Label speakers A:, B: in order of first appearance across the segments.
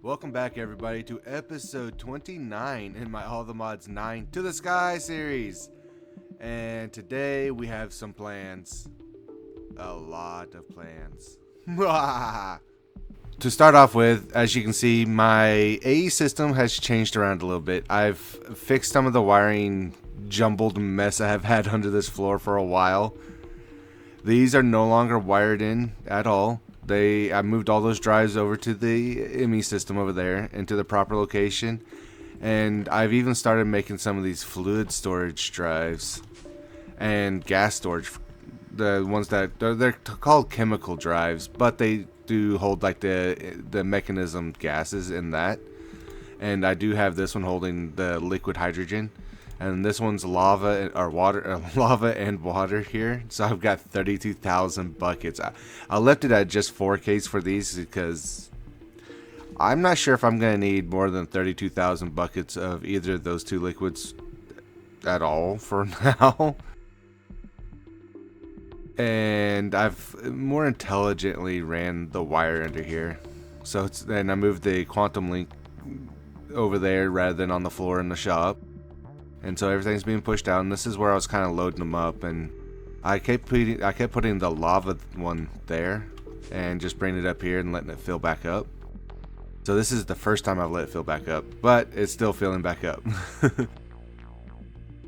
A: Welcome back everybody to episode 29 in my All the Mods 9 to the Sky series. And today we have some plans. A lot of plans. To start off with, as you can see, my AE system has changed around a little bit. I've fixed some of the wiring jumbled mess I have had under this floor for a while. These are no longer wired in at all. I moved all those drives over to the ME system over there into the proper location, and I've even started making some of these fluid storage drives and gas storage, the ones that they're called chemical drives, but they do hold like the mechanism gases in that. And I do have this one holding the liquid hydrogen. And this one's lava and water here. So I've got 32,000 buckets. I left it at just 4Ks for these because I'm not sure if I'm going to need more than 32,000 buckets of either of those two liquids at all for now. And I've more intelligently ran the wire under here. So then I moved the quantum link over there rather than on the floor in the shop. And so everything's being pushed out, and this is where I was kind of loading them up, and I kept putting the lava one there and just bringing it up here and letting it fill back up. So this is the first time I've let it fill back up, but it's still filling back up.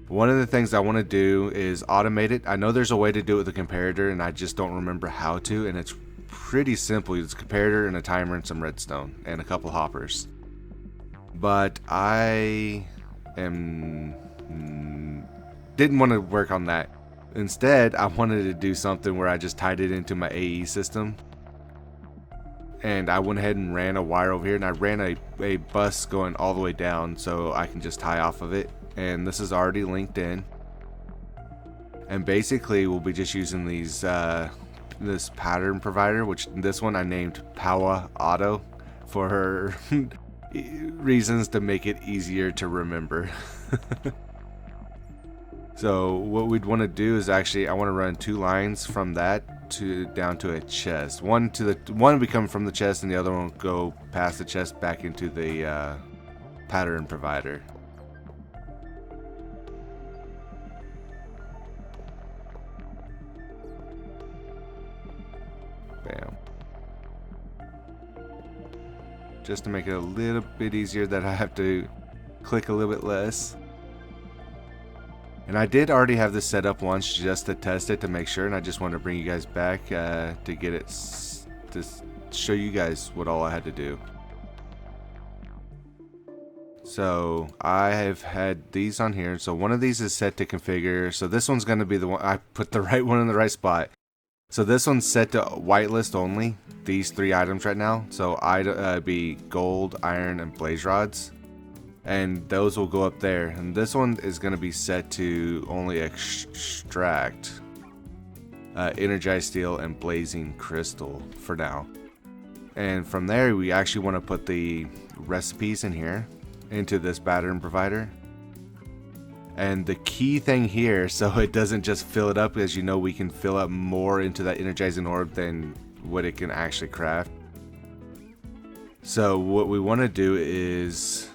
A: One of the things I want to do is automate it. I know there's a way to do it with a comparator, and I just don't remember how to, and it's pretty simple. It's a comparator and a timer and some redstone and a couple hoppers. But I didn't want to work on that. Instead, I wanted to do something where I just tied it into my AE system, and I went ahead and ran a wire over here, and I ran a bus going all the way down so I can just tie off of it. And this is already linked in, and basically we'll be just using these this pattern provider, which this one I named Power Auto for reasons to make it easier to remember. So what we'd want to do is actually I want to run two lines from that to down to a chest. One will be coming from the chest, and the other one will go past the chest back into the pattern provider. Bam. Just to make it a little bit easier that I have to click a little bit less. And I did already have this set up once just to test it to make sure, and I just wanted to bring you guys back to get it to show you guys what all I had to do. So I have had these on here. So one of these is set to configure. So this one's going to be the one I put the right one in the right spot. So this one's set to whitelist only, these three items right now. So I'd be gold, iron, and blaze rods. And those will go up there. And this one is going to be set to only extract energized steel and blazing crystal for now. And from there, we actually want to put the recipes in here into this pattern provider. And the key thing here, so it doesn't just fill it up, as you know, we can fill up more into that energizing orb than what it can actually craft. So what we want to do is,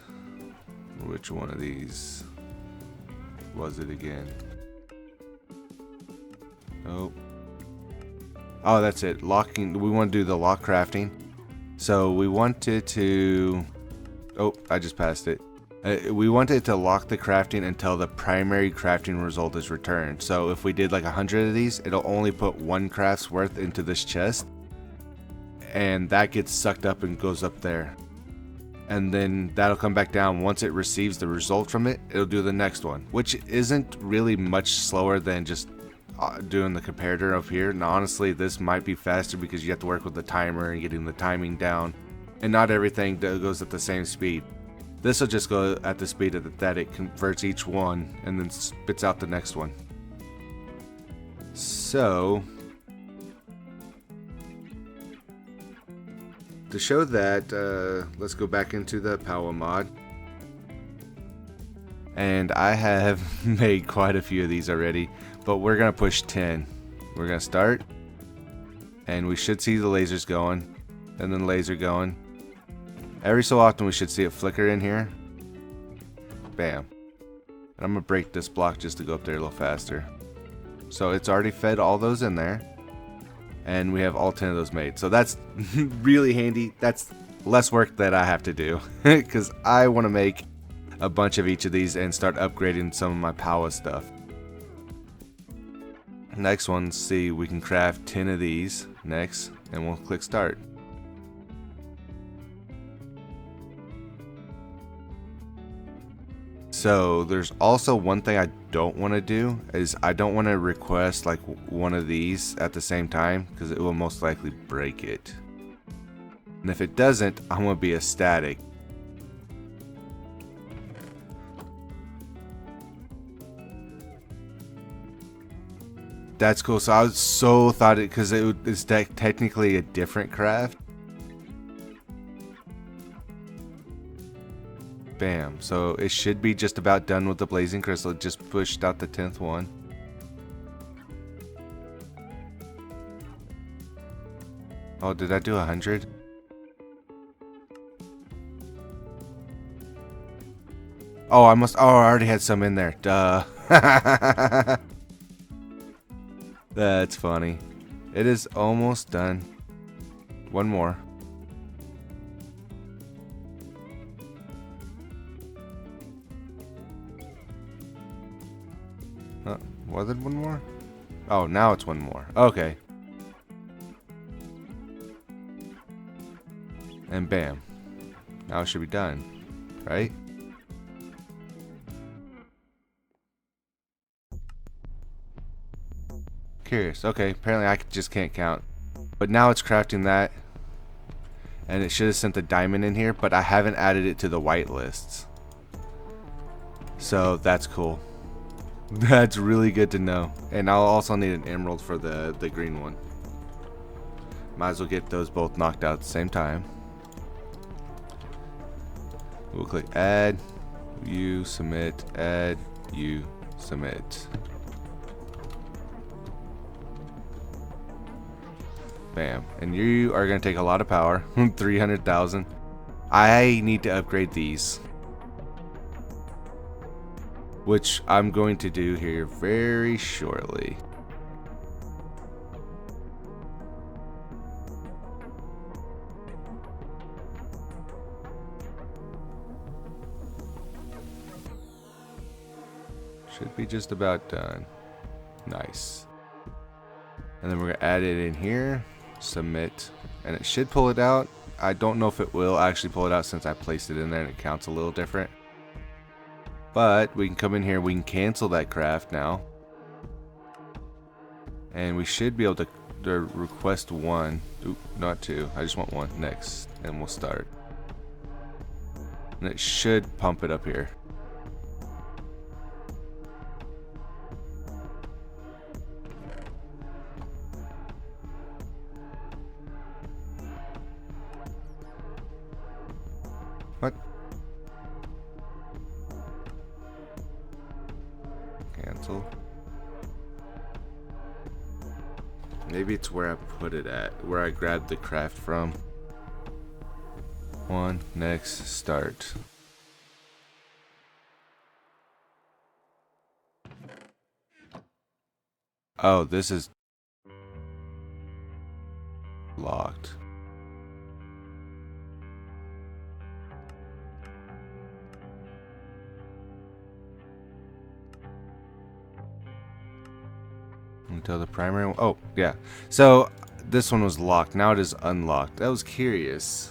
A: which one of these was it again? Oh, that's it. Locking. We want to do the lock crafting. So we wanted to. Oh, I just passed it. We wanted to lock the crafting until the primary crafting result is returned. So if we did like 100 of these, it'll only put one craft's worth into this chest, and that gets sucked up and goes up there. And then that'll come back down. Once it receives the result from it, it'll do the next one, which isn't really much slower than just doing the comparator up here. Now honestly, this might be faster because you have to work with the timer and getting the timing down, and not everything goes at the same speed. This will just go at the speed that it converts each one and then spits out the next one. So to show that, let's go back into the power mod. And I have made quite a few of these already, but we're going to push 10. We're going to start, and we should see the lasers going, and then laser going, Every so often we should see it flicker in here. Bam. And I'm gonna break this block just to go up there a little faster. So it's already fed all those in there. And we have all 10 of those made. So that's really handy. That's less work that I have to do. Because I want to make a bunch of each of these and start upgrading some of my power stuff. Next one, see, we can craft 10 of these. Next. And we'll click start. So there's also one thing I don't want to do is I don't want to request like one of these at the same time because it will most likely break it. And if it doesn't, I'm going to be ecstatic. That's cool. So I was so thought it because it's technically a different craft. Bam. So it should be just about done with the blazing crystal. It just pushed out the 10th one. Oh, did I do 100? Oh, I must. Oh, I already had some in there. Duh. That's funny. It is almost done. One more. Was it one more? Oh, now it's one more. Okay. And bam. Now it should be done. Right? Curious. Okay, apparently I just can't count. But now it's crafting that. And it should have sent the diamond in here, but I haven't added it to the white lists. So that's cool. That's really good to know. And I'll also need an emerald for the green one. Might as well get those both knocked out at the same time. We'll click add, you submit, add, you submit. Bam. And you are going to take a lot of power. 300,000. I need to upgrade these, which I'm going to do here very shortly. Should be just about done. Nice. And then we're going to add it in here, submit, and it should pull it out. I don't know if it will actually pull it out since I placed it in there and it counts a little different. But we can come in here, we can cancel that craft now. And we should be able to request one. Oop, not two. I just want one. Next. And we'll start. And it should pump it up here. What? Cancel. Maybe it's where I put it at, where I grabbed the craft from. One, next, start. Oh, this is locked. Until the primary one. Oh, yeah. So this one was locked. Now it is unlocked. That was curious.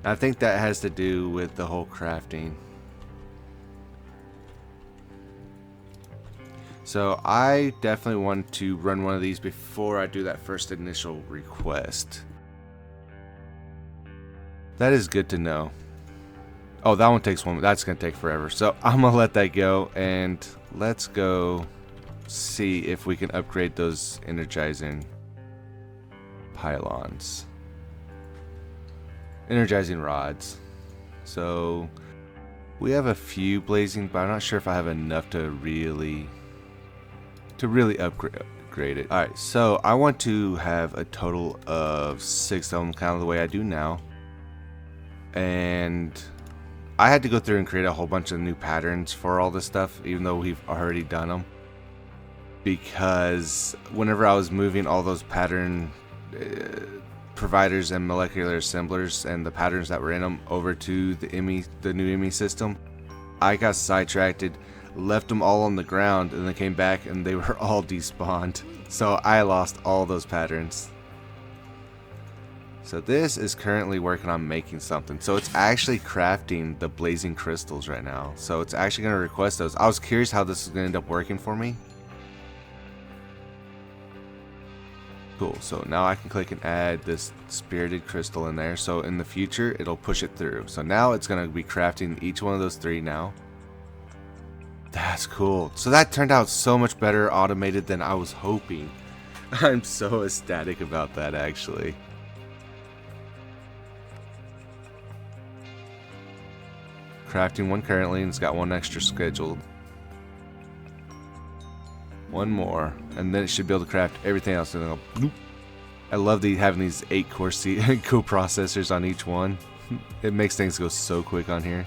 A: I think that has to do with the whole crafting. So I definitely want to run one of these before I do that first initial request. That is good to know. Oh, that one takes one. That's going to take forever. So I'm going to let that go. And let's go see if we can upgrade those energizing pylons. Energizing rods. So we have a few blazing, but I'm not sure if I have enough to really upgrade upgrade it. Alright, so I want to have a total of 6 of them, kind of the way I do now. And I had to go through and create a whole bunch of new patterns for all this stuff, even though we've already done them. Because whenever I was moving all those pattern providers and molecular assemblers and the patterns that were in them over to the new ME system, I got sidetracked, left them all on the ground, and then came back and they were all despawned. So I lost all those patterns. So this is currently working on making something. So it's actually crafting the blazing crystals right now. So it's actually going to request those. I was curious how this is going to end up working for me. Cool, so now I can click and add this spirited crystal in there, so in the future it'll push it through. So now it's going to be crafting each one of those 3 now. That's cool. So that turned out so much better automated than I was hoping. I'm so ecstatic about that, actually. Crafting one currently, and it's got one extra scheduled. One more, and then it should be able to craft everything else. And go, bloop. I love having these 8-core coprocessors on each one. It makes things go so quick on here.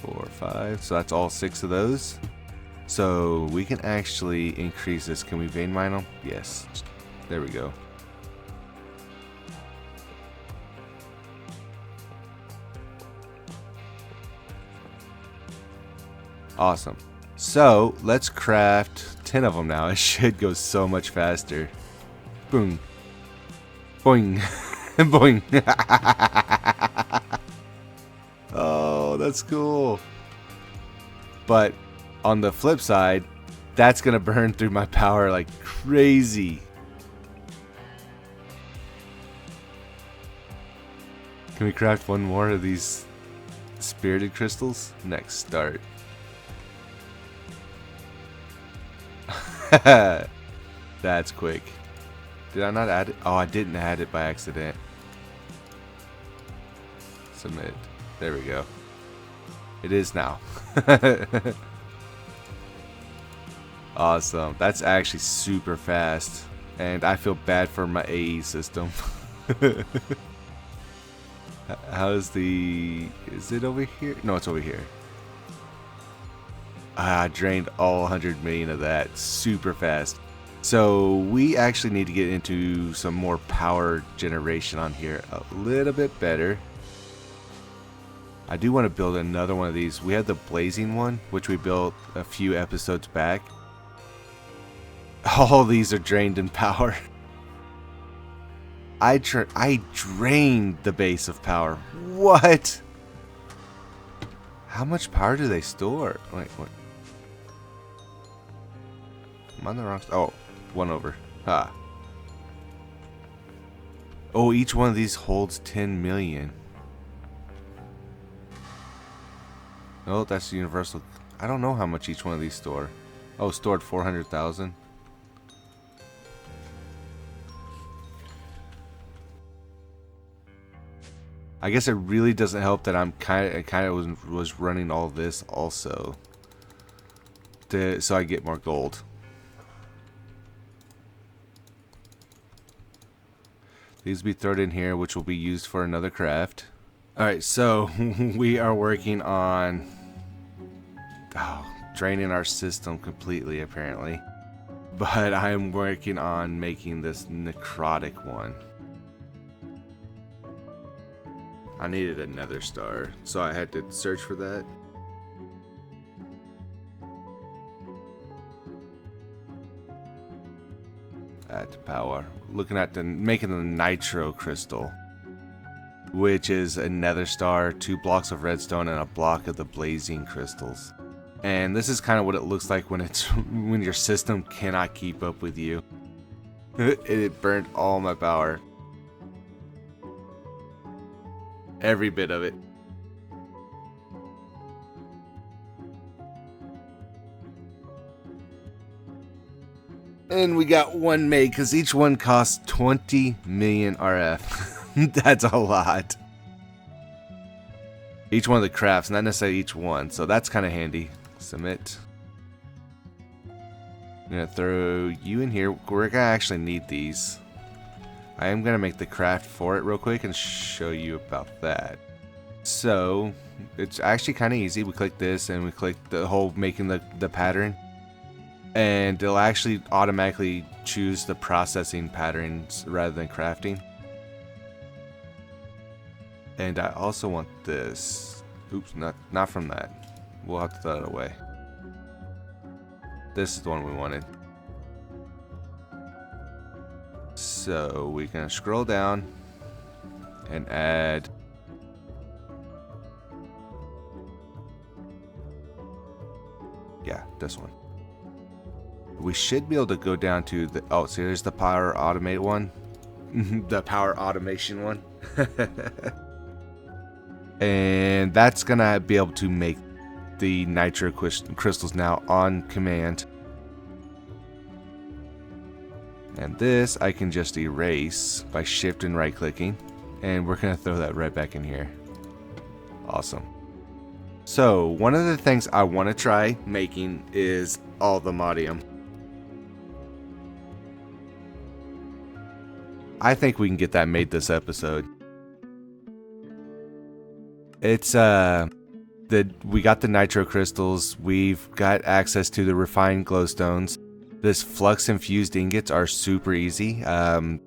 A: 4, 5, so that's all 6 of those. So we can actually increase this. Can we vein mine them? Yes. There we go. Awesome. So let's craft 10 of them now. It should go so much faster. Boom. Boing. Boing. Oh, that's cool. But on the flip side, that's going to burn through my power like crazy. Can we craft one more of these spirited crystals? Next, start. That's quick. Did I not add it? Oh, I didn't add it by accident. Submit. There we go. It is now. Awesome. That's actually super fast. And I feel bad for my AE system. How's the... Is it over here? No, it's over here. I drained all 100 million of that super fast. So we actually need to get into some more power generation on here a little bit better. I do want to build another one of these. We had the blazing one, which we built a few episodes back. All these are drained in power. I drained the base of power. What? How much power do they store? Wait, what? I'm on the wrong side. Oh, one over. Ah. Oh, each one of these holds 10 million. Oh, that's universal. I don't know how much each one of these store. Oh, stored 400,000. I guess it really doesn't help that I'm kind of was running all this also, so I get more gold. These will be thrown in here, which will be used for another craft. Alright, so we are working on draining our system completely, apparently. But I'm working on making this necrotic one. I needed another star, so I had to search for that. Add to power. Looking at making the nitro crystal, which is a nether star, 2 blocks of redstone, and a block of the blazing crystals. And this is kind of what it looks like when your system cannot keep up with you. It burned all my power. Every bit of it. And we got one made because each one costs 20 million RF. That's a lot. Each one of the crafts, not necessarily each one, so that's kind of handy. Submit. I'm gonna throw you in here. We're gonna actually need these. I am gonna make the craft for it real quick and show you about that. So it's actually kind of easy. We click this and we click the whole making the pattern, and it'll actually automatically choose the processing patterns rather than crafting. And I also want this. Oops, not from that. We'll have to throw it away. This is the one we wanted. So we're gonna scroll down and add. Yeah, this one. We should be able to go down to the. Oh, see, there's the power automate one. The power automation one. And that's gonna be able to make the nitro crystals now on command. And this I can just erase by shift and right clicking, and we're gonna throw that right back in here. Awesome. So one of the things I want to try making is all the Modium. I think we can get that made this episode. It's we got the nitro crystals, we've got access to the refined glowstones. This flux infused ingots are super easy. Come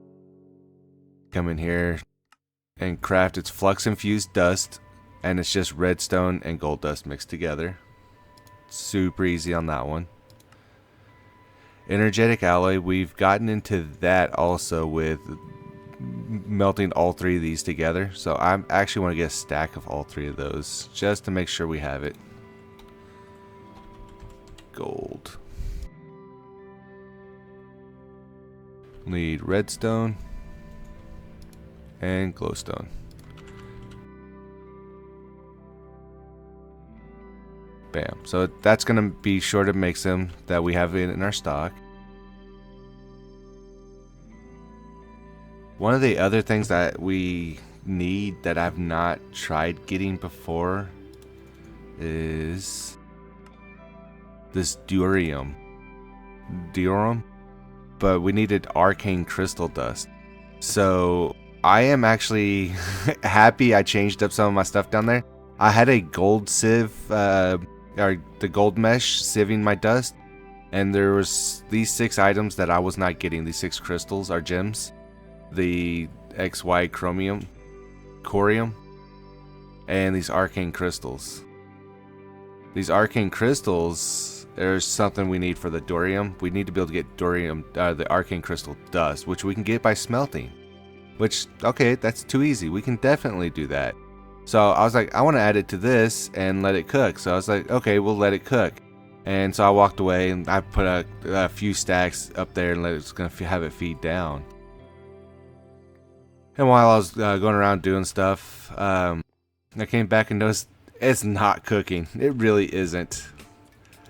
A: in here and craft its flux infused dust, and it's just redstone and gold dust mixed together. Super easy on that one. Energetic alloy, we've gotten into that also with melting all three of these together. So I actually want to get a stack of all three of those just to make sure we have it. Gold. Need redstone and glowstone. Bam. So that's going to be sure to make some that we have in our stock. One of the other things that we need that I've not tried getting before is this durium. But we needed arcane crystal dust. So I am actually happy I changed up some of my stuff down there. I had a gold sieve, or the gold mesh sieving my dust, and there was these 6 items that I was not getting. These 6 crystals are gems. The XY chromium, corium, and these arcane crystals. These arcane crystals, there's something we need for the durium. We need to be able to get durium, the arcane crystal dust, which we can get by smelting. Which, okay, that's too easy. We can definitely do that. So I was like, I want to add it to this and let it cook. So I was like, okay, we'll let it cook. And so I walked away and I put a few stacks up there and it's gonna have it feed down. And while I was going around doing stuff, I came back and noticed it's not cooking. It really isn't.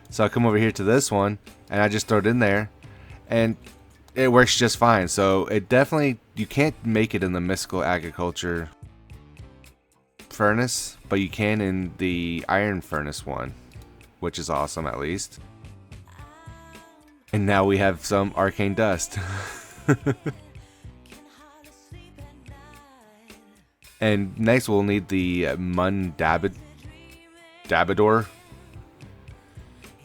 A: So I come over here to this one and I just throw it in there and it works just fine. So it definitely, you can't make it in the mystical agriculture furnace, but you can in the iron furnace one, which is awesome at least. And now we have some arcane dust. And next we'll need the Dabador,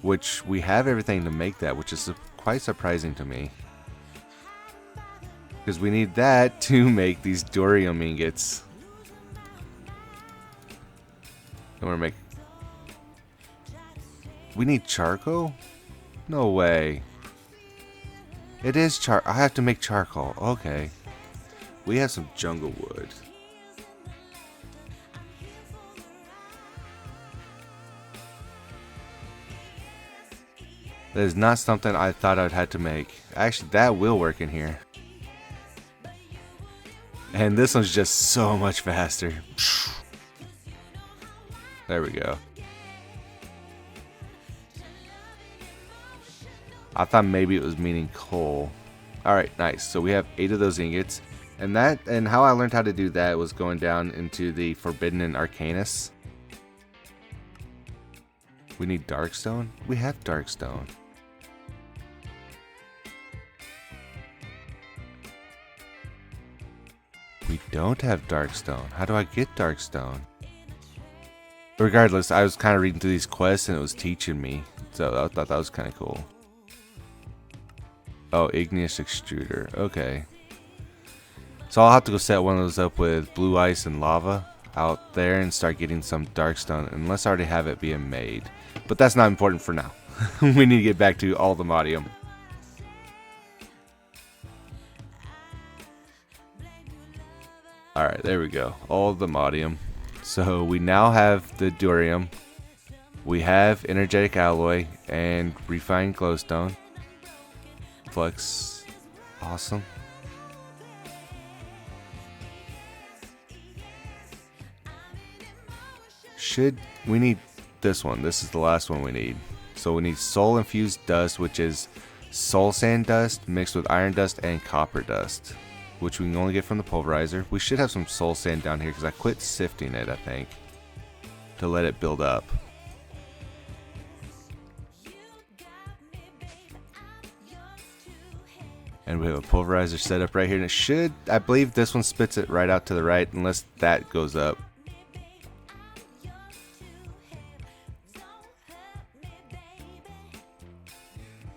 A: which we have everything to make that, which is quite surprising to me. Because we need that to make these durium ingots. And we're making... We need charcoal? No way. It is I have to make charcoal. Okay. We have some jungle wood. That is not something I thought I'd had to make. Actually, that will work in here. And this one's just so much faster. There we go. I thought maybe it was meaning coal. Alright, nice. So we have 8 of those ingots. And how I learned how to do that was going down into the Forbidden and Arcanus. We need Darkstone? We have Darkstone. We don't have darkstone. How do I get darkstone? Regardless, I was kind of reading through these quests and it was teaching me. So I thought that was kind of cool. Oh, igneous extruder. Okay. So I'll have to go set one of those up with blue ice and lava out there and start getting some darkstone, unless I already have it being made. But that's not important for now. We need to get back to all the Modium. Alright, there we go. All the Modium. So we now have the Durium. We have energetic alloy and refined glowstone. Flux. Awesome. We need this one. This is the last one we need. So we need soul infused dust, which is soul sand dust mixed with iron dust and copper dust, which we can only get from the pulverizer. We should have some soul sand down here because I quit sifting it, I think, to let it build up. And we have a pulverizer set up right here, and it should, I believe this one spits it right out to the right unless that goes up.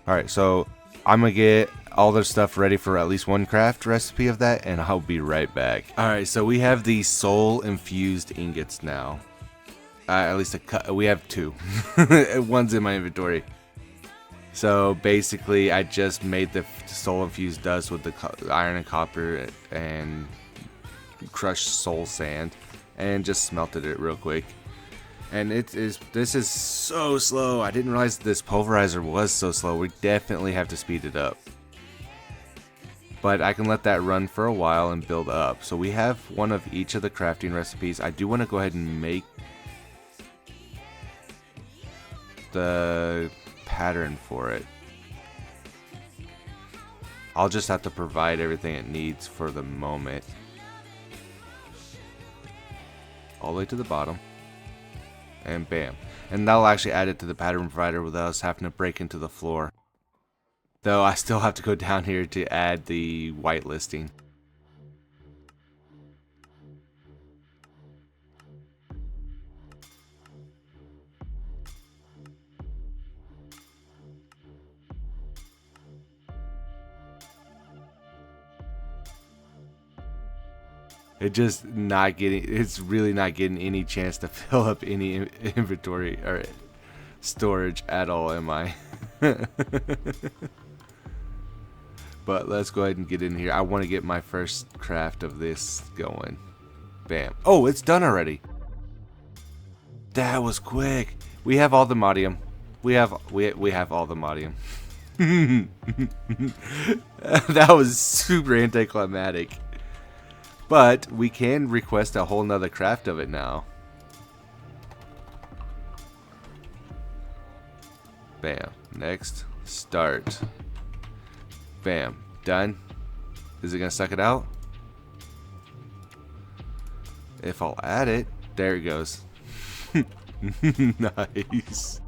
A: Alright, so I'm going to get all the stuff ready for at least one craft recipe of that, and I'll be right back. Alright, so we have these soul infused ingots now. At least we have two. One's in my inventory. So basically, I just made the soul infused dust with the iron and copper and crushed soul sand, and just smelted it real quick. And this is so slow. I didn't realize this pulverizer was so slow. We definitely have to speed it up. But I can let that run for a while and build up. So we have one of each of the crafting recipes. I do want to go ahead and make the pattern for it. I'll just have to provide everything it needs for the moment. All the way to the bottom. And bam. And that'll actually add it to the pattern provider without us having to break into the floor. Though I still have to go down here to add the white listing. It's really not getting any chance to fill up any inventory or storage at all, am I? But let's go ahead and get in here. I want to get my first craft of this going. Bam. Oh, it's done already. That was quick. We have all the Modium. We have all the Modium. That was super anticlimactic. But we can request a whole nother craft of it now. Bam. Next. Start. Bam. Done. Is it going to suck it out? If I'll add it. There it goes. Nice.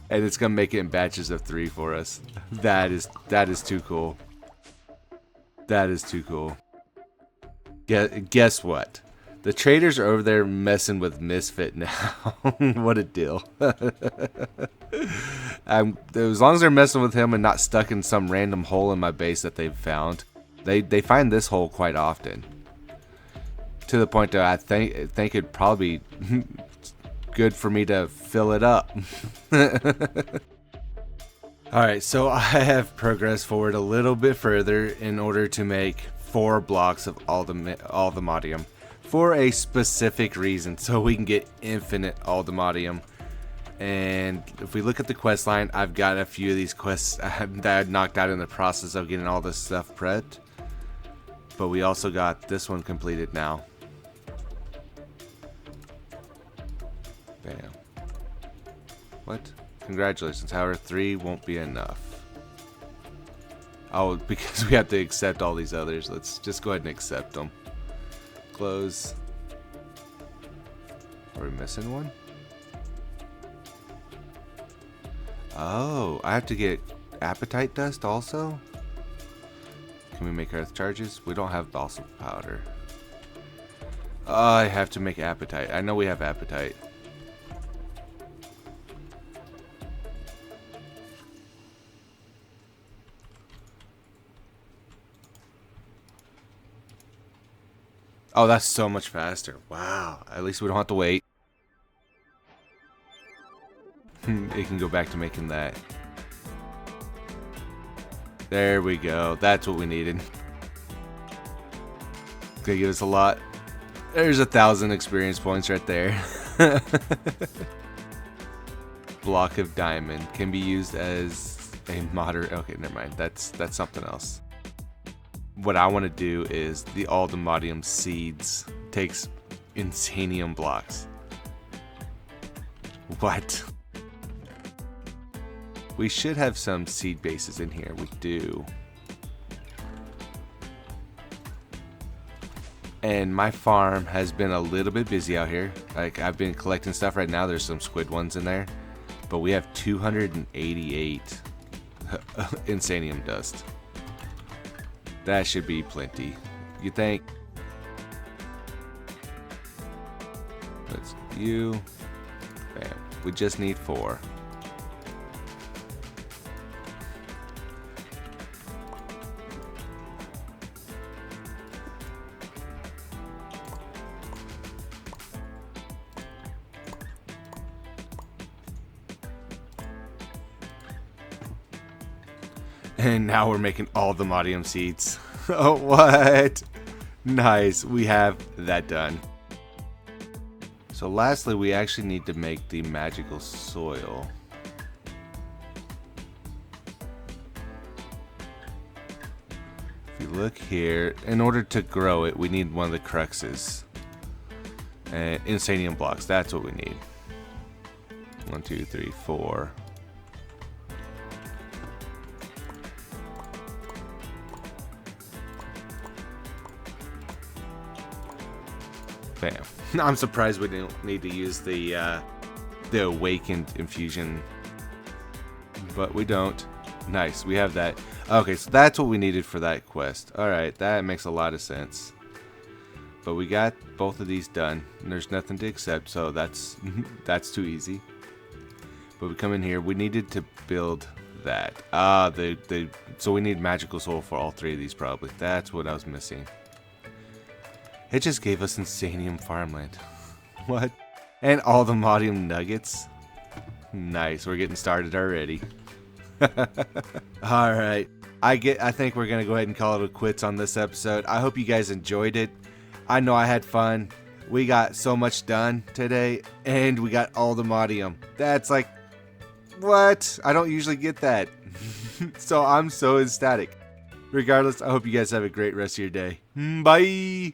A: And it's going to make it in batches of 3 for us. That is too cool. That is too cool. Guess what? The traders are over there messing with Misfit now. What a deal. As long as they're messing with him and not stuck in some random hole in my base that they've found. They find this hole quite often. To the point that I think it'd probably be good for me to fill it up. Alright, so I have progressed forward a little bit further in order to make 4 blocks of all the Modium for a specific reason, so we can get infinite Modium. And if we look at the quest line, I've got a few of these quests that I knocked out in the process of getting all this stuff prepped, but we also got this one completed now. Bam. What? Congratulations, however 3 won't be enough. Oh, because we have to accept all these others. Let's just go ahead and accept them. Close. Are we missing one? Oh, I have to get appetite dust also? Can we make earth charges? We don't have balsam powder. I have to make appetite. I know we have appetite. Oh, that's so much faster. Wow. At least we don't have to wait. It can go back to making that. There we go. That's what we needed. Gonna give us a lot. There's 1,000 experience points right there. Block of diamond can be used as a moderate. Okay, never mind. That's something else. What I want to do is all the Modium seeds takes insanium blocks. What? We should have some seed bases in here. We do. And my farm has been a little bit busy out here. Like, I've been collecting stuff right now. There's some squid ones in there. But we have 288 insanium dust. That should be plenty. You think? Let's get you. Bam. We just need 4. And now we're making all the Modium seeds. Oh, what? Nice. We have that done. So lastly, we actually need to make the magical soil. If you look here, in order to grow it, we need one of the cruxes. And insanium blocks, that's what we need. 1, 2, 3, 4. Bam. I'm surprised we didn't need to use the awakened infusion, but we don't. Nice, we have that. Okay, so that's what we needed for that quest. Alright, that makes a lot of sense. But we got both of these done, and there's nothing to accept, so that's too easy. But we come in here, we needed to build that. So we need magical soul for all 3 of these probably. That's what I was missing. It just gave us insanium farmland. What? And all the Modium nuggets. Nice, we're getting started already. Alright. I think we're gonna go ahead and call it quits on this episode. I hope you guys enjoyed it. I know I had fun. We got so much done today, and we got all the Modium. That's like, what? I don't usually get that. So I'm so ecstatic. Regardless, I hope you guys have a great rest of your day. Bye!